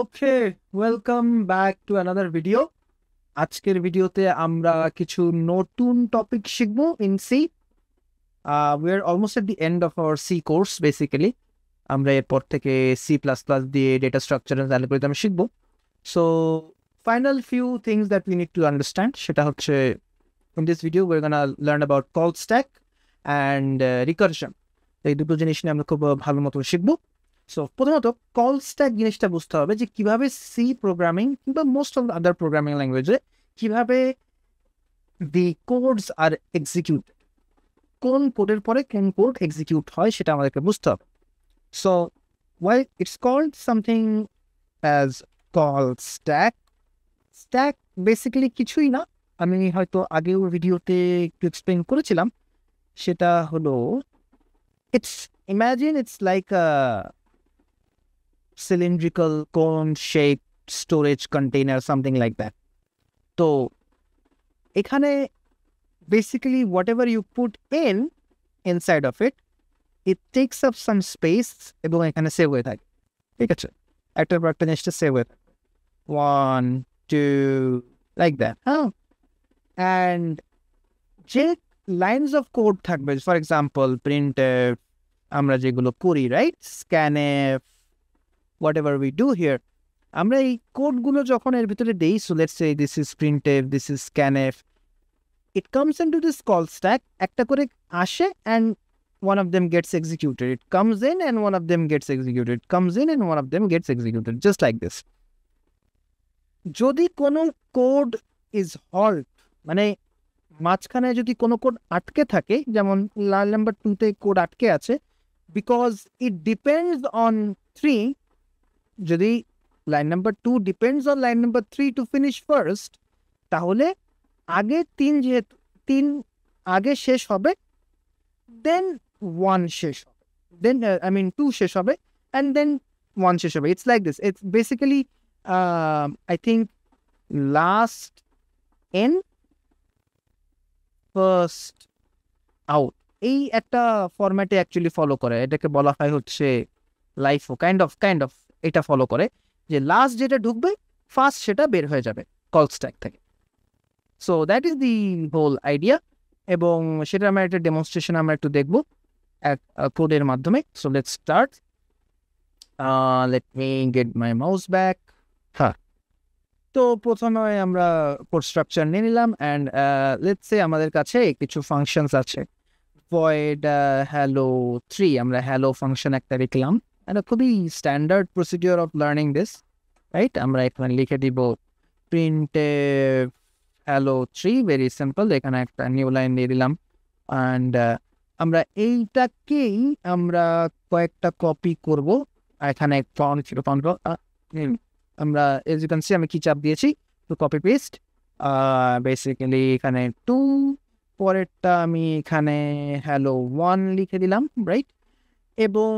Okay, welcome back to another video. আজকের ভিডিওতে আমরা কিছু নতুন টপিক শিখব in C. We are almost at the end of our C course. Basically আমরা এরপর থেকে সি প্লাস প্লাস দিয়ে ডেটা স্ট্রাকচার এন্ড অ্যালগরিদম শিখব। So final few things that we need to understand সেটা হচ্ছে, in this video we are gonna learn about call stack and recursion. এই দুটো জিনিস নিয়ে আমরা খুব ভালো মতো শিখবো। সো প্রথমত কল স্ট্যাক জিনিসটা বুঝতে হবে যে কিভাবে সি প্রোগ্রামিং কিংবা মোস্ট অফ আদার প্রোগ্রামিং ল্যাঙ্গুয়েজে কিভাবে দি কোডস আর এক্সিকিউট, কোন কোডের পরে কোন কোড এক্সিকিউট হয় সেটা আমাদেরকে বুঝতে হবে। So why it's called something as call stack. Stack basically কিছুই না, আমি হয়তো আগেও ভিডিওতে একটু এক্সপ্লেন করেছিলাম। সেটা হলো, imagine it's like a cylindrical cone shaped storage container, something like that. তো এখানে basically whatever you put inside of it, it takes up some space এবং এখানে সেভ হয়ে থাকে। ঠিক আছে, একটার পর একটা জিনিসটা সেভ হয়ে থাকে, 1 2 like that, হ্যাঁ। অ্যান্ড যে লাইনস অফ কোড থাকবে, ফর এক্সাম্পল প্রিন্টএফ, আমরা যেগুলো করি, right, scanf, whatever we do here, আমরা এই কোডগুলো যখন এর ভিতরে দেই, so let's say this is printf, this is scanf, it comes into this call stack, একটা করে আসে and one of them gets executed, it comes in and one of them gets executed, it comes in and one of them gets executed, just like this. যদি কোনো code is halt, মানে মাঝখানে যদি কোনো code আটকে থাকে, যেমন line number 2 তে কোড আটকে আছে, বিকজ ইট ডিপেন্ডস অন 3, যদি line number 2 depends on line number 3 to finish first, তাহলে আগে 3, যেহেতু 3 আগে শেষ হবে, দেন 1 শেষ হবে, দেন 2 শেষ হবে, অ্যান্ড দেন 1 শেষ হবে। It's like this. It's basically I think last in first out, এই একটা ফরম্যাটে অ্যাকচুয়ালি ফলো করে। এটাকে বলা হয় হচ্ছে লাইফও, কাইন্ড অফ এটা ফলো করে যে লাস্ট যেটা ঢুকবে ফার্স্ট সেটা বের হয়ে যাবে কল স্ট্যাক থেকে। So that is the whole idea, এবং সেটা আমরা একটা ডেমনস্ট্রেশন আমরা একটু দেখবো এক কোডের মাধ্যমে। So let's start. Let me get my mouse back. হ্যাঁ, তো প্রথমে আমরা কোড স্ট্রাকচার নিয়ে নিলাম, অ্যান্ড লেটস সে আমাদের কাছে কিছু ফাংশনস আছে। void hello3, আমরা hello ফাংশন একটা লিখলাম। এটা খুবই standard procedure of learning this, right. আমরা এখানে লিখে দিব printf hello3, ভেরি সিম্পল। এখানে একটা নিউ লাইন দিয়ে দিলাম, অ্যান্ড আমরা এইটাকেই আমরা কয়েকটা কপি করব। এখানে আমরা এজ ইউ ক্যান সি আমি কি চাপ দিয়েছি, তো কপি পেস্ট। বেসিক্যালি এখানে 2, পরেরটা আমি এখানে hello1 লিখে দিলাম, রাইট, এবং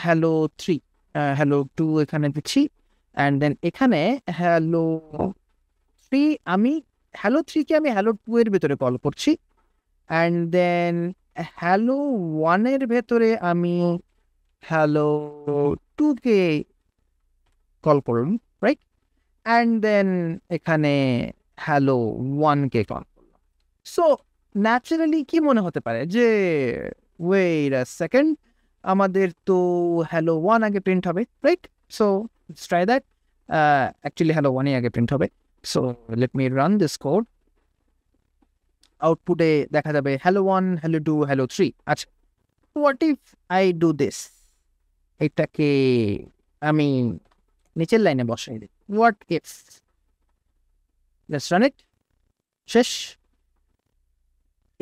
hello3 hello2 এখানে দিচ্ছি, অ্যান্ড দেন এখানে hello3 আমি hello3 কে আমি hello2 এর ভেতরে কল করছি, অ্যান্ড দেন hello1 এর ভেতরে আমি hello2 কে কল করলাম, রাইট, অ্যান্ড দেন এখানে hello1 কে কল করলাম। সো ন্যাচারালি কি মনে হতে পারে যে ওয়েট আ সেকেন্ড, আমাদের তো hello1 আগে প্রিন্ট হবে, right. So let's try that. Actually hello1 আগে প্রিন্ট হবে। So let me run this code. আউটপুটে দেখা যাবে hello1 hello2 hello3। আচ্ছা, what if I do this, এটাকে আমি নিচের লাইনে বসাই দিই। হোয়াট ইফ, লেটস রান ইট। শেষ।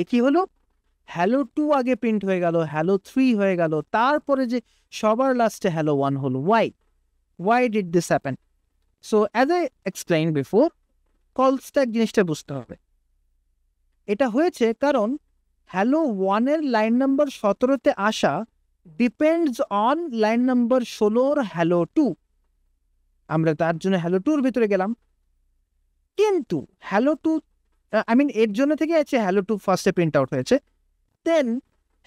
এ কি হলো, hello2 আগে প্রিন্ট হয়ে গেল, hello3 হয়ে গেল, তারপরে যে সবার লাস্টে hello1 হলো। Why did this happen? So as I explain before, call stack জিনিসটা বুঝতে হবে। এটা হয়েছে কারণ hello1 এর লাইন নাম্বার 17তে আসা depends on line number 16 hello2। আমরা তার জন্য hello2 এর ভিতরে গেলাম, কিন্তু hello2 এর জন্য থেকে আছে hello2 ফার্স্টে প্রিন্ট আউট হয়েছে, দেন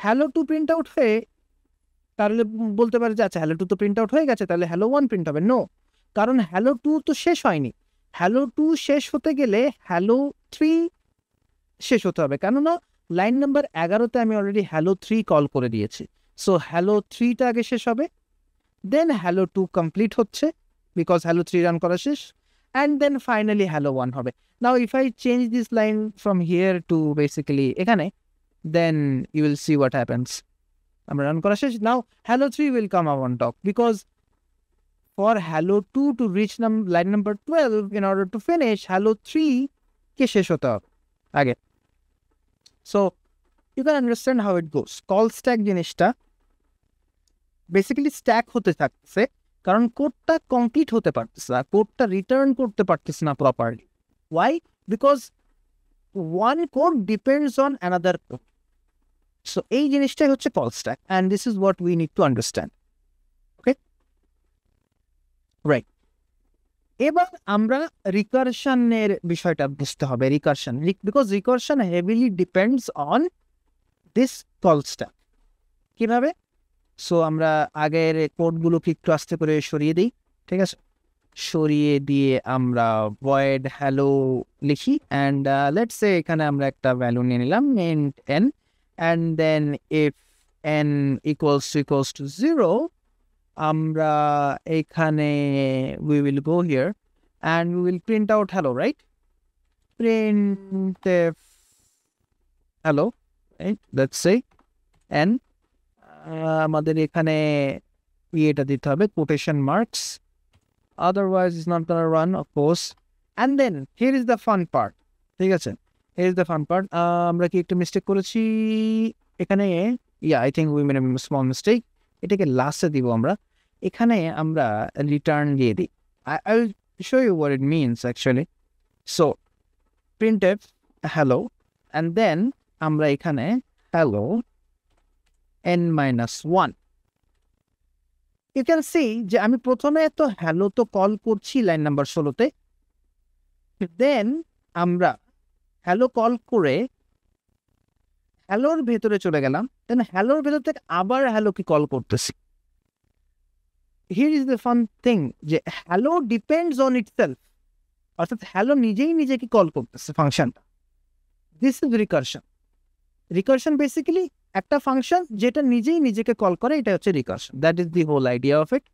hello2 প্রিন্ট আউট হয়ে, তাহলে বলতে পারে যে আচ্ছা hello2 তো প্রিন্ট আউট হয়ে গেছে, তাহলে hello1 প্রিন্ট হবে। নো, কারণ হ্যালো 2 তো শেষ হয়নি। হ্যালো 2 শেষ হতে গেলে হ্যালো 3 শেষ হতে হবে, কেননা লাইন নাম্বার 11তে আমি অলরেডি হ্যালো 3 কল করে দিয়েছি। সো হ্যালো 3টা আগে শেষ হবে, দেন হ্যালো 2 কমপ্লিট হচ্ছে বিকজ হ্যালো 3 রান করা শেষ, অ্যান্ড দেন ফাইনালি হ্যালো 1 হবে। নাও if I change this line from here two basically এখানে, then you will see what happens. আমরা রান করা শেষ। Now hello 3 will come up on top because for hello 2 to reach line number 12 in order to finish hello 3 কে শেষ হতে হবে আগে। So you can understand how it goes. Call stack জিনিসটা basically stack হতে থাকছে কারণ কোডটা কমপ্লিট হতে পারতেছে না, কোডটা রিটার্ন করতে পারতেছে না properly. Why? Because one code depends on another code. So এই জিনিসটাই হচ্ছে call stack and this is what we need to understand. Okay? Right. এবার আমরা রিকারশনের বিষয়টা বুঝতে হবে। Recursion, because recursion heavily depends on this call stack. কিভাবে? So আমরা আগের কোডগুলোকে একটু আস্তে করে সরিয়ে দিই, ঠিক আছে? সরিয়ে দিয়ে আমরা void hello লিখি and let's say এখানে আমরা একটা ভ্যালু নিয়ে নিলাম int n, and then if n equals to 0 আমরা এখানে we will go here and we will print out hello, right? printf hello, right? Let's say n আমাদের এখানে এটা দিতে হবে quotation marks, otherwise it's not gonna run, of course. And then here is the fun part, ঠিক আছে? Here is the fun part. আমরা কি একটা মিস্টেক করেছি এখানে? Yeah, I think we made a small mistake. এটাকে লাস্টে দিব আমরা। এখানে আমরা রিটার্ন দিয়ে দিই। I'll show you what it means actually. So printf hello and then আমরা এখানে hello n-1. You can see যে আমি প্রথমে তো হ্যালো তো কল করছি লাইন নাম্বার 16তে, দেন আমরা হ্যালো কল করে হ্যালোর ভেতরে চলে গেলাম, দেন হ্যালোর ভেতর থেকে আবার হ্যালোকে কল করতেছি। Here is the fun thing যে হ্যালো ডিপেন্ডস অন ইটসেলফ, অর্থাৎ হ্যালো নিজেই নিজেকে কল করতেছে ফাংশনটা। This is recursion. Recursion basically একটা ফাংশন যেটা নিজেই নিজেকে কল করে, এটা হচ্ছে recursion. That is the whole idea of it.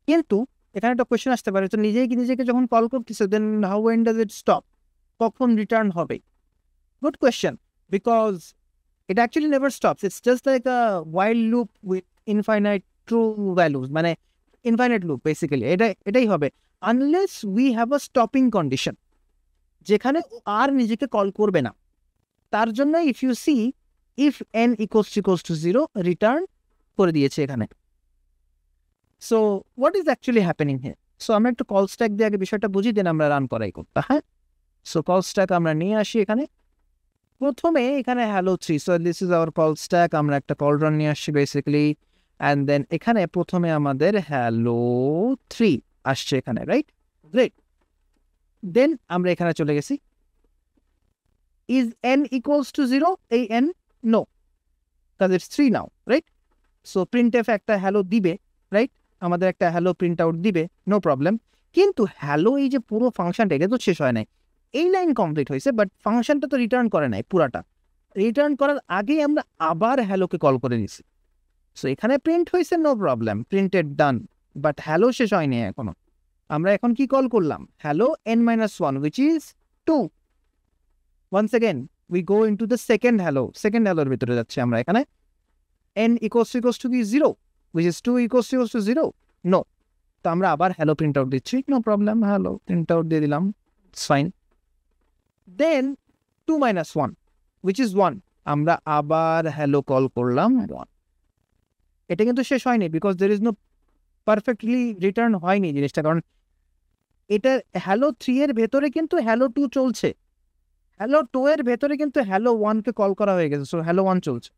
কিন্তু এখানে একটা কোয়েশ্চেন আসতে পারে, তো নিজেই নিজেকে যখন কল করতেছে then how when does it stop? কখন রিটার্ন হবে? Good question, because it actually never stops. It's just like a while loop with infinite true values, মানে infinite loop basically. এটাই হবে unless we have a stopping condition যেখানে আর নিজেকে call করবে না। তার জন্য if you see if n equals to 0 return করে দিয়েছে এখানে। So what is actually happening here? So আমরা একটু call stack দিয়ে আগে বিষয়টা বুঝি, দেন আমরা রান করাই করতে। হ্যাঁ, so call stack আমরা নিয়ে আসি এখানে। প্রথমে এখানে hello 3, so this is our call stack. আমরা একটা call run নিয়ে আসছি basically, and then এখানে প্রথমে আমাদের hello 3 আসছে এখানে, right? Great. Then আমরা এখানে চলে গেছি। Is n equals to 0? এই n? No, because it's 3 now, right? So printf একটা hello দিবে, right? আমাদের একটা hello print out দিবে, no problem. কিন্তু hello এই যে পুরো ফাংশনটা এটা তো শেষ হয় নাই, এই লাইন কমপ্লিট হয়েছে, বাট ফাংশনটা তো রিটার্ন করে নাই পুরাটা। রিটার্ন করার আগেই আমরা আবার হ্যালোকে কল করে নিছি। সো এখানে প্রিন্ট হয়েছে, no problem, printed done, but hello শেষ হয়নি এখনো। আমরা এখন কি কল করলাম? Hello n-1 which is 2. Once again we go into the second hello, second হ্যালোর ভিতরে যাচ্ছি আমরা। এখানে n equals to be 0 which is 2 equals to 0, no, তো আমরা আবার হ্যালো প্রিন্ট আউট দিচ্ছি, no problem, hello print out দিয়ে দিলাম, it's fine. Then 2-1 which is 1, আমরা আবার হ্যালো কল করলাম 1। এটা কিন্তু শেষ হয়নি, because there is no perfectly return হয়নি জিনিসটা, কারণ এটা হ্যালো 3 এর ভেতরে কিন্তু হ্যালো 2 চলছে, হ্যালো 2 এর ভেতরে কিন্তু হ্যালো 1 কে কল করা হয়ে গেছে, সো হ্যালো 1 চলছে।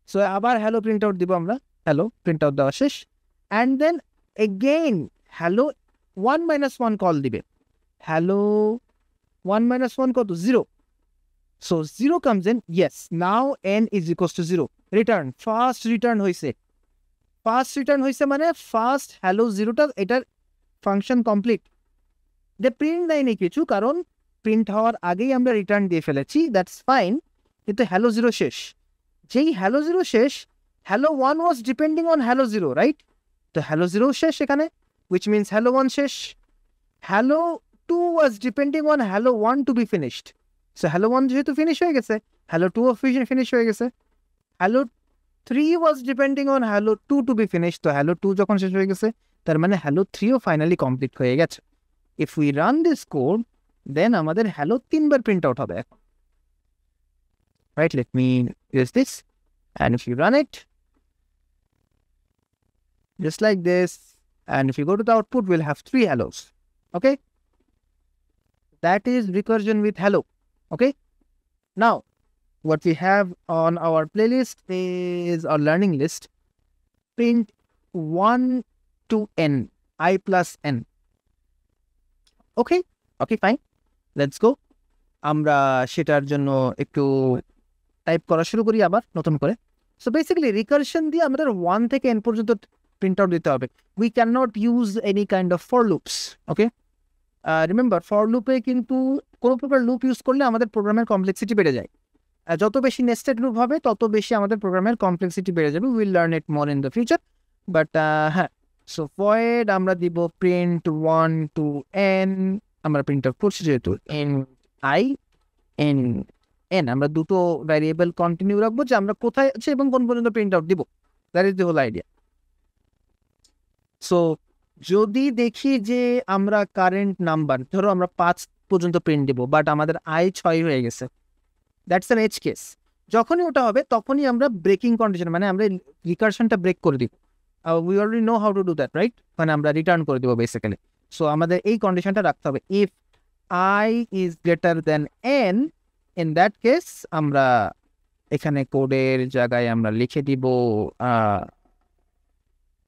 সো আবার হ্যালো প্রিন্ট আউট দিব আমরা, হ্যালো প্রিন্ট আউট দেওয়া শেষ, and then again hello 1-1 call দিবে। হ্যালো 1-1 কত? 0. So 0 comes in, yes, now n is equals to 0. Return, first return হয়েছে। ফার্স্ট রিটার্ন হয়েছে মানে ফার্স্ট হ্যালো জিরোটা এটার ফাংশন কমপ্লিট। যে প্রিন্ট দেয়নি কিছু, কারণ প্রিন্ট হওয়ার আগেই আমরা রিটার্ন দিয়ে ফেলেছি, দ্যাটস ফাইন। কিন্তু হ্যালো জিরো শেষ, যেই হ্যালো জিরো শেষ, hello one was depending on hello zero, right? তো হ্যালো জিরো শেষ এখানে, উইচ মিনস হ্যালো ওয়ান শেষ। Hello two was depending on hello one to be finished, so hello one যেহেতু finish হয়ে গেছে, হ্যালো টু ফিনিশ হয়ে গেছে। Hello three was depending on hello two to be finish, তো hello two যখন শেষ হয়ে গেছে, তার মানে হ্যালো থ্রিও ফাইনালি কমপ্লিট হয়ে গেছে। If we run this code, then আমাদের হ্যালো তিনবার প্রিন্ট আউট হবে এখন, right? Let me use this, and if you run it just like this, and if you go to the output, we'll have 3 hellos. Okay, that is recursion with hello. Okay, now what we have on our playlist is our learning list, print 1 to n, I plus n. Okay, fine, let's go. আমরা সেটার জন্য একটু type করা শুরু করি আবার নতুন করে। সো বেসিক্যালি রিকারশন দিয়ে আমাদের 1 থেকে n পর্যন্ত প্রিন্ট আউট দিতে হবে। We can not use any kind of for loops. Okay, remember, for লুপে কিন্তু কোনো প্রকার লুপ ইউজ করলে আমাদের প্রোগ্রামের কমপ্লেক্সিটি বেড়ে যায়। যত বেশি নেস্টেড লুপ হবে তত বেশি আমাদের প্রোগ্রামের কমপ্লেক্সিটি বেড়ে যাবে। Will learn it more in the future, but হ্যাঁ। সো ভয়েড আমরা দিব প্রিন্ট 1 to n, আমরা প্রিন্ট আউট করছি যেহেতু n i n n, আমরা দুটো ভ্যারিয়েবল কন্টিনিউ রাখবো যে আমরা কোথায় আছে এবং কোন পর্যন্ত প্রিন্ট আউট দিব। That is the whole idea. So যদি দেখি যে আমরা কারেন্ট নাম্বার, ধরো আমরা 5 পর্যন্ত প্রিন্ট দিব, বাট আমাদের i 6 হয়ে গেছে, দ্যাটস অ্যান এজ কেস। যখনই ওটা হবে তখনই আমরা ব্রেকিং কন্ডিশন, মানে আমরা রিকারশনটা ব্রেক করে দিব। We already know how to do that, right? মানে আমরা রিটার্ন করে দিব বেসিক্যালি। সো আমাদের এই কন্ডিশনটা রাখতে হবে, if i is greater than n, in that case আমরা এখানে কোডের জায়গায় আমরা লিখে দিব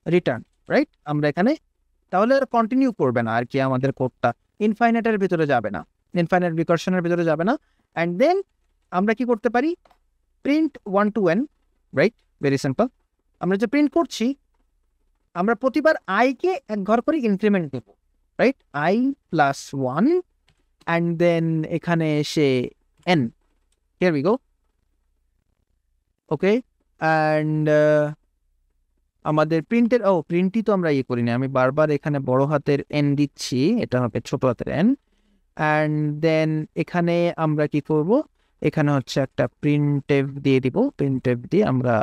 রিটার্ন, রাইট? আমরা এখানে তাহলে কন্টিনিউ করবে না আর কি, আমাদের কোডটা ইনফাইনাইটের ভিতরে যাবে না, ইনফাইনাইট রিকারশনের ভিতরে যাবে না। অ্যান্ড দেন আমরা কি করতে পারি, print 1 to n, right? Very simple. আমরা যে প্রিন্ট করছি, আমরা প্রতিবার i কে এক ঘর করে ইনক্রিমেন্ট দেব, right? i plus 1 and then এখানে এসে n, here we go. Okay, and আমাদের প্রিন্টের প্রিন্টই তো আমরা ইয়ে করি না, আমি বারবার এখানে বড় হাতের n দিচ্ছি, এটা হবে ছোট হাতের n। অ্যান্ড দেন এখানে আমরা কি করব, এখানে হচ্ছে একটা প্রিন্টএফ দিয়ে দিব, প্রিন্টএফ দিয়ে আমরা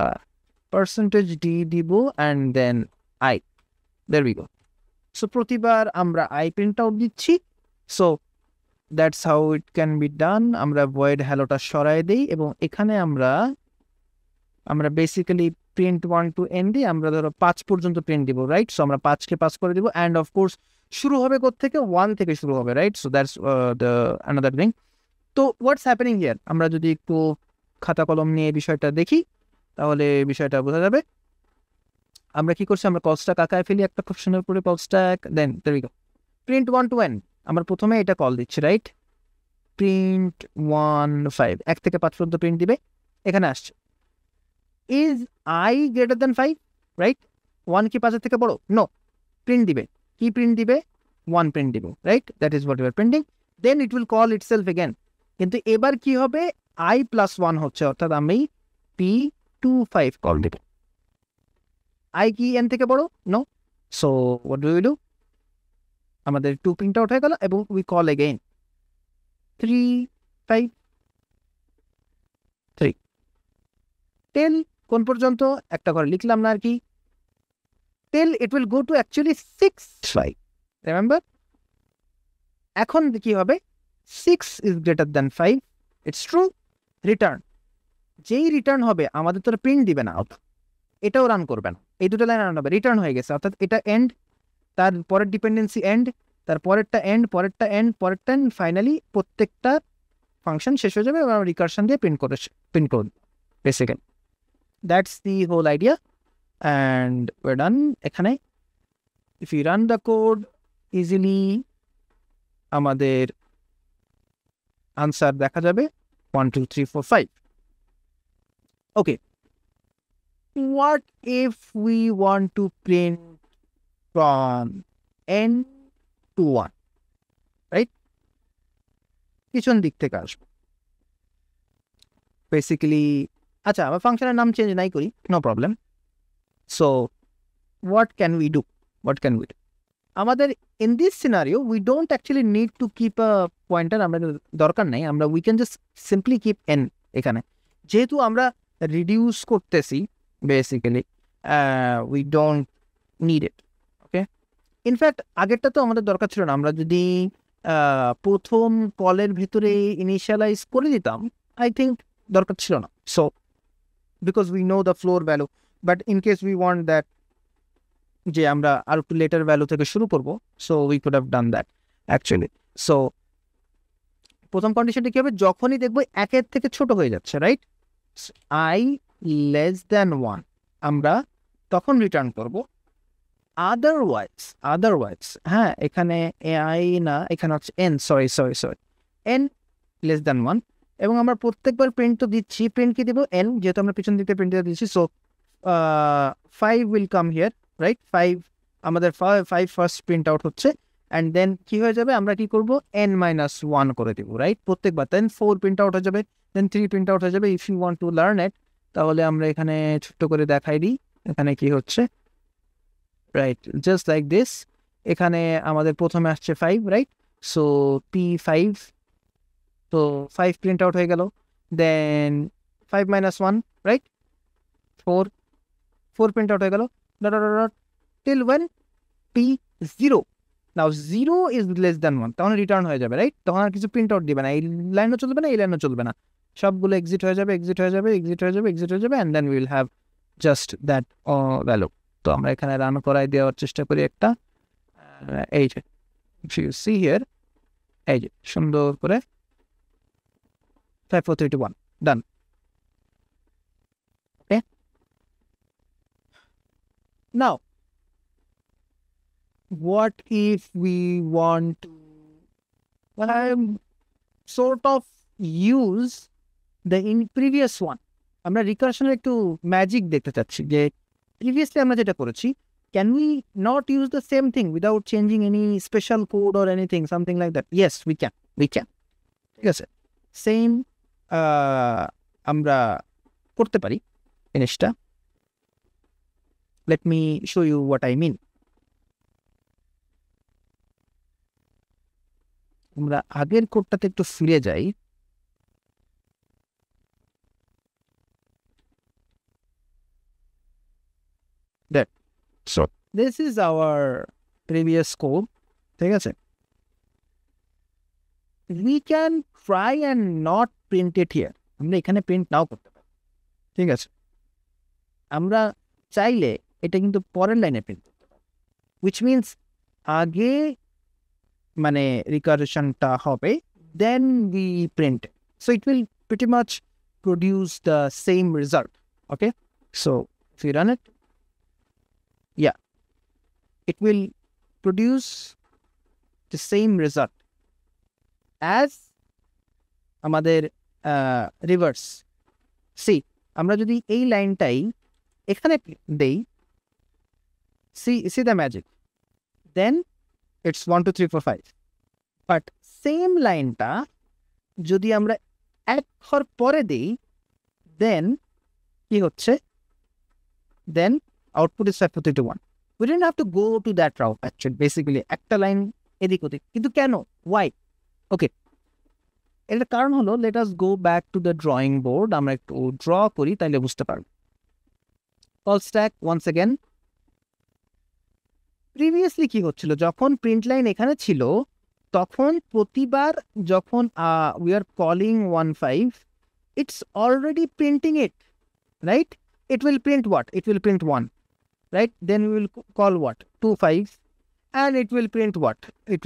%d দিব, and then i, there we go. So প্রতিবার আমরা i প্রিন্ট আউট দিচ্ছি। So that's how it can be done. আমরা ভয়েড হ্যালোটা সরাই দিই এবং এখানে আমরা বেসিক্যালি প্রিন্ট 1 to n দিয়ে আমরা ধরো 5 পর্যন্ত প্রিন্ট দিব, রাইট? সো আমরা 5 কে পাস করে দিব, অ্যান্ড অফকোর্স শুরু হবে থেকে 1 থেকে শুরু হবে, right? So that's the another thing. তো হোয়াটস হ্যাপেনিং হিয়ার, আমরা যদি একটু খাতা কলম নিয়ে বিষয়টা দেখি তাহলে বিষয়টা বোঝা যাবে। আমরা কি করছি, আমরা কলস্টাক আঁকায় ফেলি একটা প্রশ্নের উপরে, call stack, then there we go, print 1 to n। আমরা প্রথমে এটা কল দিচ্ছি, রাইট? প্রিন্ট 1 5, 1 থেকে 5 পর্যন্ত প্রিন্ট দিবে। এখানে আসছে is i greater than 5, right? 1 কি 5 থেকে বড়? নো, প্রিন্ট দিবে, কি প্রিন্ট দিবে? 1 প্রিন্ট দিব, right? That is what you are printing. Then it will call itself again, কিন্তু এবার কি হবে, i plus 1 হচ্ছে, অর্থাৎ আমি p25 কল দিব। i কি n থেকে বড়? No. So what do you do, আমাদের 2 প্রিন্ট আউট হয়ে গেল এবং উই কল এগেইন 3 5 3 টেল কোন পর্যন্ত একটা করে লিখলাম না আর কি, tell it will go to actually 6 5, remember? এখন কি হবে, 6 is greater than 5, it's true, return. যেই রিটার্ন হবে আমাদের তো প্রিন্ট দিবে না, এটাও রান করবে না, এই দুটো লাইন রান হবে, রিটার্ন হয়ে গেছে, অর্থাৎ এটা এন্ড, তার পরের ডিপেন্ডেন্সি এন্ড, তার পরেরটা এন্ড, পরেরটা এন্ড, পরেরটা এন্ড, ফাইনালি প্রত্যেকটা ফাংশন শেষ হয়ে যাবে এবং আমরা রিকারশন দিয়ে প্রিন্ট করব basically. That's the whole idea, and we're done এখানে। If you run the code easily আমাদের আনসার দেখা যাবে 1 2 3 4 5। ওকে, what if we want to print from n to 1, right? পিছন দিক থেকে আসবো বেসিক্যালি। আচ্ছা, আমার ফাংশনের নাম চেঞ্জ নাই করি, no problem. So what can we do? আমাদের in this scenario we don't actually need to keep a pointer, আমরা দরকার নাই, আমরা we can just simply keep n এখানে, যেহেতু আমরা রিডিউস করতেছি basically we don't need it, okay. In fact আগেরটা তো আমাদের দরকার ছিল না, আমরা যদি প্রথম কলের ভিতরে ইনিশিয়ালাইজ করে দিতাম আই থিঙ্ক দরকার ছিল না। So because we know the floor value, but in case we want that যে আমরা আর একটু লেটার ভ্যালু থেকে শুরু করবো, so we could have done that actually. So প্রথম কন্ডিশনটা কি হবে, যখনই দেখবো একের থেকে ছোট হয়ে যাচ্ছে, রাইট, আই লেস দ্যান 1, আমরা তখন রিটার্ন করবো। আদারওয়াইজ হ্যাঁ, এখানে আই না, এখানে হচ্ছে N, sorry N less than 1, এবং আমরা প্রত্যেকবার প্রিন্ট তো দিচ্ছি, প্রিন্ট কি দেবো এন, যেহেতু আমরা পিছন দিকে প্রিন্ট দিচ্ছি। So 5 will come here, right, 5 আমাদের 5 ফার্স্ট প্রিন্ট আউট হচ্ছে, অ্যান্ড দেন কি হয়ে যাবে, আমরা কি করবো n-1 করে দেবো, রাইট, প্রত্যেকবার। দেন 4 প্রিন্ট আউট হয়ে যাবে, দেন 3 প্রিন্ট আউট হয়ে যাবে। If you want to learn it, তাহলে আমরা এখানে ছোট্ট করে দেখাই দিই এখানে কি হচ্ছে, রাইট, জাস্ট লাইক দিস। এখানে আমাদের প্রথমে আসছে 5, রাইট, সো P5, তো 5 প্রিন্ট আউট হয়ে গেল, দেন 5-1, রাইট, 4 প্রিন্ট আউট হয়ে গেল, till when P0, now 0 is less than 1, তখন রিটার্ন হয়ে যাবে, রাইট, তখন আর কিছু প্রিন্ট আউট দিবে না, এই লাইনও চলবে না, এই লাইনও চলবে না, সবগুলো এক্সিট হয়ে যাবে, and then will have just that value. তো আমরা এখানে রান করাই দেওয়ার চেষ্টা করি একটা, এই যে you see here, এই যে সুন্দর করে 5 4 3 2 1 ডান। ওকে, নাও what if we want to sort of use the in previous one, আমরা রিকারশনের একটু ম্যাজিক দেখতে চাচ্ছি, যে previously আমরা যেটা করেছি, can we not use the same thing without changing any special code or anything, something like that? Yes, we can, ঠিক আছে, সেম আমরা করতে পারি জিনিসটা। let me show you what I mean. আমরা আগের কোডটাতে একটু ফিরে যাই, that so this is our previous code, ঠিক আছে, we can try and not print it here, আমরা এখানে প্রিন্ট নাও করতে পারি, ঠিক আছে, আমরা চাইলে এটা কিন্তু পরের লাইনে প্রিন্ট করতে পারি, which means আগে মানে রিকারশনটা হবে, then we print it, so it will pretty much produce the same result. Okay, so if you run it, yeah, it will produce the same result as আমাদের রিভার্স। সি আমরা যদি এই লাইনটাই এখানে দেই, see the magic, then it's 1 2 3 4 5, but same লাইনটা যদি আমরা এক ঘর পরে দিই, দেন কি হচ্ছে, দেন output is 5 4 3 2 1. We didn't have to go to that route actually, basically একটা লাইন এদিক ওদিক, কিন্তু কেন, why? ওকে, এর কারণ হলো, let us go back to the drawing board, আমরা একটু ড্র করি, তাইলে বুঝতে পারবো। Call stack once again, previously কি হচ্ছিল, যখন প্রিন্ট লাইন এখানে ছিল, তখন প্রতিবার যখন we are calling 1 5, it's already printing it, right, it will print what, it will print 1, right, then we will call what 2 5, and it will print what, it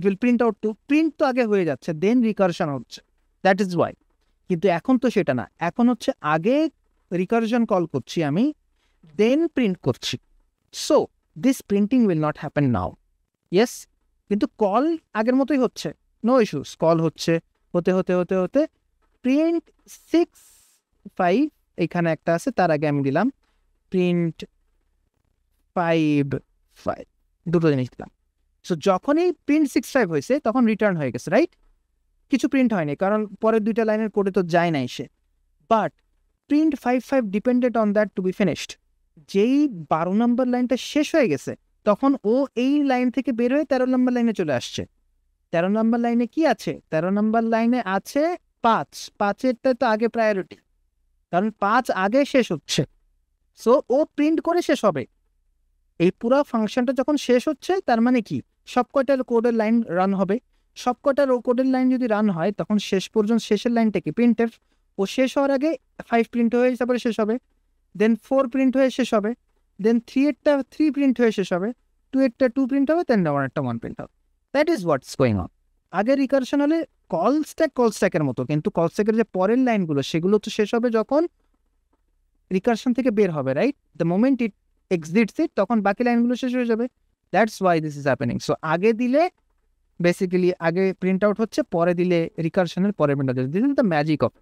will print out 2, print তো আগে হয়ে যাচ্ছে, then recursion হচ্ছে, that is why। কিন্তু এখন তো সেটা না, এখন হচ্ছে আগে recursion কল করছি আমি, then print করছি, so this printing will not happen now, yes, কিন্তু কল আগের মতোই হচ্ছে, no issues, কল হচ্ছে, হতে print 6 5 এখানে একটা আছে, তার আগে আমি দিলাম প্রিন্ট 5 5, দুটো জিনিস দিলাম। সো যখনই প্রিন্ট 65 হয়েছে তখন রিটার্ন হয়ে গেছে, রাইট? কিছু প্রিন্ট হয়নি কারণ পরের দুইটা লাইনের কোডে তো যায় নাই সে। But print 55 depended on that to be finished. যেই 12 নম্বর লাইনটা শেষ হয়ে গেছে তখন ও এই লাইন থেকে বের হয়ে 13 নম্বর লাইনে চলে আসছে। 13 নম্বর লাইনে কি আছে? 13 নম্বর লাইনে আছে 5। 5-এরটা তো আগে প্রায়োরিটি, কারণ 5 আগে শেষ হচ্ছে। সো ও প্রিন্ট করে শেষ হবে। এই পুরো ফাংশনটা যখন শেষ হচ্ছে তার মানে কি সব কয়টার কোডের লাইন রান হবে। সব কয়টার কোডের লাইন যদি রান হয় তখন শেষ পর্যন্ত শেষের লাইনটা কি প্রিন্টএফ। ও শেষ হওয়ার আগে 5 প্রিন্ট হয়ে তারপরে শেষ হবে, দেন 4 প্রিন্ট হয়ে শেষ হবে, দেন 3-এরটা 3 প্রিন্ট হয়ে শেষ হবে, 2-এরটা 2 প্রিন্ট হবে, দেন 1-এরটা 1 প্রিন্ট হবে। That is what's going on. আগে রিকারশন হলে কল স্ট্যাকের মতো, কিন্তু কল স্ট্যাকের যে পরের লাইনগুলো সেগুলো তো শেষ হবে যখন রিকারশন থেকে বের হবে, right? The moment it exits it তখন বাকি লাইনগুলো শেষ হয়ে যাবে। That's why this is happening. So আগে দিলে বেসিক্যালি আগে প্রিন্ট আউট হচ্ছে, পরে দিলে রিকারশনের পরে print out. This is the magic of.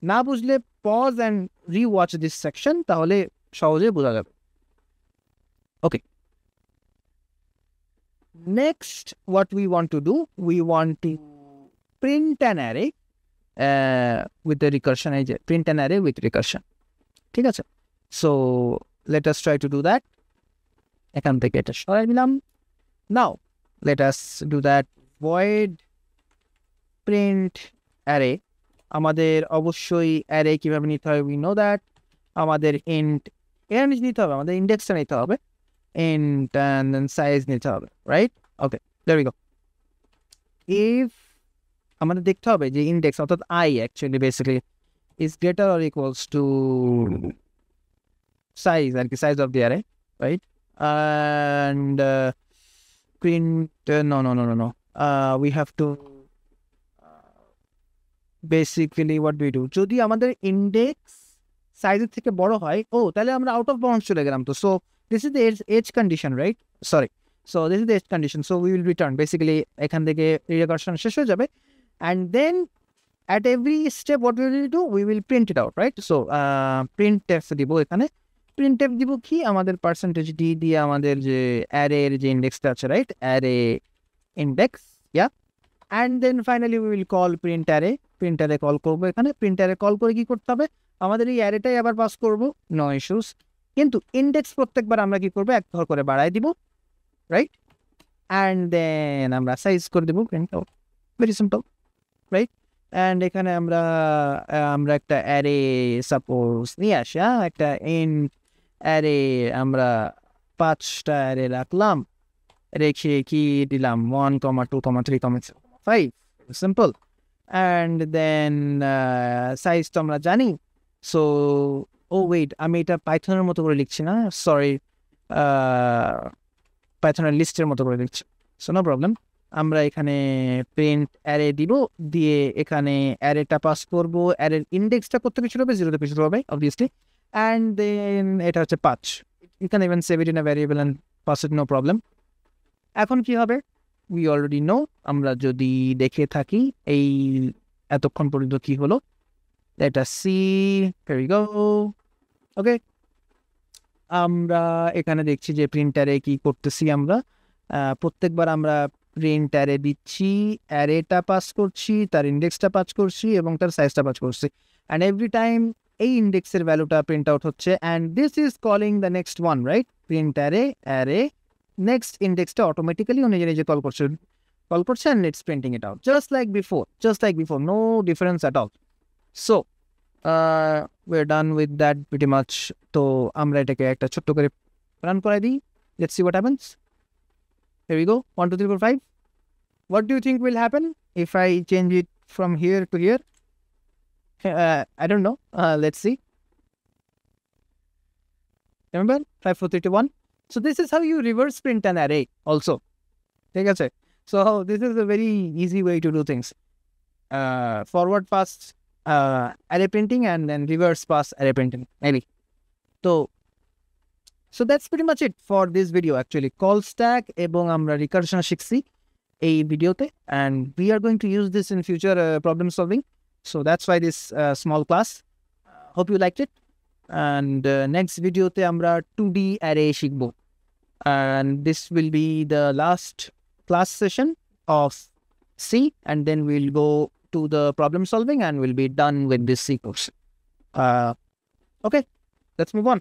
না বুঝলে pause and rewatch this section, তাহলে সহজে বোঝা যাবে। Okay, next what we want to do, we want to print an array with the recursion. এই যে print an array with recursion, ঠিক আছে? So let us try to do that. এখান থেকে এটা সরাই দিলাম। Now let us do that void print array. আমাদের অবশ্যই অ্যারে কিভাবে নিতে হবে, we know that. আমাদের int এর নিতে হবে, আমাদের ইন্ডেক্সটা নিতে হবে, int and then size নিতে হবে, right? Okay, there we go. If আমাদের দেখতে হবে যে ইন্ডেক্স অর্থাৎ I actually basically is greater or equals to size and size of the array, right? And print no, we have to basically what do we do, যদি আমাদের index সাইজের থেকে বড় হয় তাহলে আমরা আউট অফ বাউন্ডস চলে গেলাম। তো so this is the edge condition, right? Sorry, so this is the edge condition. So we will return basically এখান থেকে রিকারশন শেষ হয়ে যাবে, and then at every step what we will do, we will print it out, right? So printf দিব, এখানে printf দিব কি আমাদের পার্সেন্টেজ ডি দিয়ে আমাদের যে অ্যারের যে ইন্ডেক্সটা আছে, right? Array index, yeah. And then finally we will call print array. Print array call করবো, এখানে প্রিন্ট অ্যারে কল করে কি করতে হবে, আমাদের এই অ্যারেটাই আবার পাস করবো, নো ইস্যুস। কিন্তু ইন্ডেক্স প্রত্যেকবার আমরা কি করবো, এক ঘর করে বাড়াই দিব, রাইট? অ্যান্ড দেন আমরা সাইজ করে দেবো print out, very simple, right? And এখানে আমরা একটা অ্যারে সাপোজ নিয়ে আসি, একটা ইন্ট অ্যারে আমরা 5টা অ্যারে রাখলাম, রেখে কি দিলাম 1, 2, 3, 5, সিম্পল। অ্যান্ড দেন সাইজ তো আমরা জানি। সো ওয়েট, আমি এটা পাইথনের মতো করে লিখছি না, সরি, পাইথনের লিস্টের মতো করে লিখছি। সো নো প্রবলেম, আমরা এখানে প্রিন্ট অ্যারে দিব, দিয়ে এখানে অ্যারেটা পাস করবো, অ্যারের ইন্ডেক্সটা করতে কিছু হবে, 0 তে শুরু হবে অবভিয়াসলি। অ্যান্ড দেন এটা হচ্ছে 5, you can even save it in a variable and pass it, no problem. এখন কি হবে, we already know, আমরা যদি দেখে থাকি এই এতক্ষণ পর্যন্ত কি হলো, let us see, here we go. ওকে, আমরা এখানে দেখছি যে প্রিন্ট অ্যারে কি করতেছি, আমরা প্রত্যেকবার আমরা প্রিন্ট অ্যারে দিচ্ছি, অ্যারেটা পাস করছি, তার ইন্ডেক্সটা পাস করছি এবং তার সাইজটা পাস করছি, অ্যান্ড এভরি টাইম এই ইন্ডেক্সের ভ্যালুটা প্রিন্ট আউট হচ্ছে, and this is calling the next one, right? Print array next ইন্ডেক্সটা অটোমেটিক্যালি ও নিজে নিজে কল করছে, and it's printing it out just like before, no difference at all. So we're done with that pretty much. তো আমরা এটাকে একটা ছোট্ট করে রান করে দিই, let's see what happens. Here we go, 1 2 3 4 5. What do you think will happen if I change it from here to here? I don't know, let's see. Remember 5 4 3 2 1. So this is how you reverse print an array also, ঠিক আছে? So this is a very easy way to do things, forward pass array printing and then reverse pass array printing maybe. So that's pretty much it for this video actually. Call stack এবং আমরা recursion শিখছি এই ভিডিওতে, and we are going to use this in future problem solving. So that's why this small class. Hope you liked it. and next video te আমরা 2D array শিখবো, and this will be the last class session of C, and then we'll go to the problem solving and we'll be done with this C course. Okay, let's move on.